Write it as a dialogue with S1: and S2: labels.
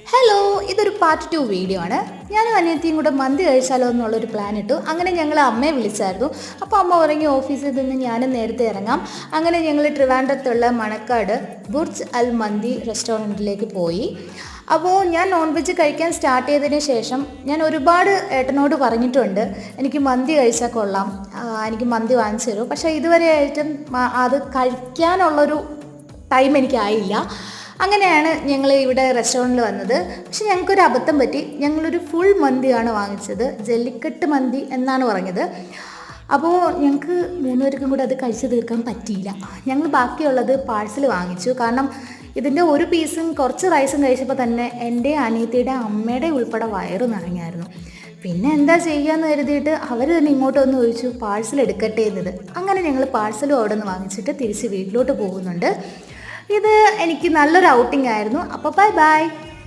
S1: Hello, ഇതൊരു part 2 video ആണ്. ഞാനും അനിയത്തിയും കൂടെ മന്തി കഴിച്ചാലോ എന്നുള്ളൊരു പ്ലാൻ ഇട്ടു. അങ്ങനെ ഞങ്ങൾ അമ്മയെ വിളിച്ചായിരുന്നു. അപ്പോൾ അമ്മ ഉറങ്ങി ഓഫീസിൽ നിന്ന് ഞാനും നേരത്തെ ഇറങ്ങാം. അങ്ങനെ ഞങ്ങൾ ട്രിവാൻഡ്രത്തുള്ള മണക്കാട് ബുർജ് അൽ മന്തി റെസ്റ്റോറൻറ്റിലേക്ക് പോയി. അപ്പോൾ ഞാൻ നോൺ വെജ് കഴിക്കാൻ സ്റ്റാർട്ട് ചെയ്തതിന് ശേഷം ഞാൻ ഒരുപാട് ഏട്ടനോട് പറഞ്ഞിട്ടുണ്ട്, എനിക്ക് മന്തി കഴിച്ചാൽ കൊള്ളാം, എനിക്ക് മന്തി വാങ്ങിച്ചു തരുമോ. പക്ഷേ ഇതുവരെ ആയിട്ടും അത് കഴിക്കാനുള്ളൊരു ടൈം എനിക്കായില്ല. അങ്ങനെയാണ് ഞങ്ങൾ ഇവിടെ റെസ്റ്റോറൻറ്റിൽ വന്നത്. പക്ഷെ ഞങ്ങൾക്കൊരു അബദ്ധം പറ്റി. ഞങ്ങളൊരു ഫുൾ മന്തിയാണ് വാങ്ങിച്ചത്. ജല്ലിക്കെട്ട് മന്തി എന്നാണ് പറഞ്ഞത്. അപ്പോൾ ഞങ്ങൾക്ക് മൂന്നുപേർക്കും കൂടെ അത് കഴിച്ച് തീർക്കാൻ പറ്റിയില്ല. ഞങ്ങൾ ബാക്കിയുള്ളത് പാഴ്സൽ വാങ്ങിച്ചു. കാരണം ഇതിൻ്റെ ഒരു പീസും കുറച്ച് റൈസും കഴിച്ചപ്പോൾ തന്നെ എൻ്റെ അനിയത്തിയുടെ അമ്മയുടെ ഉൾപ്പെടെ വയറ് നിറഞ്ഞായിരുന്നു. പിന്നെ എന്താ ചെയ്യുകയെന്ന് കരുതിയിട്ട് അവർ തന്നെ ഇങ്ങോട്ട് വന്ന് ചോദിച്ചു പാഴ്സൽ എടുക്കട്ടെ എന്നത്. അങ്ങനെ ഞങ്ങൾ പാഴ്സലും അവിടെ നിന്ന് വാങ്ങിച്ചിട്ട് തിരിച്ച് വീട്ടിലോട്ട് പോകുന്നുണ്ട്. ഇത് എനിക്ക് നല്ലൊരു ഔട്ടിംഗ് ആയിരുന്നു. അപ്പോൾ ബൈ ബൈ.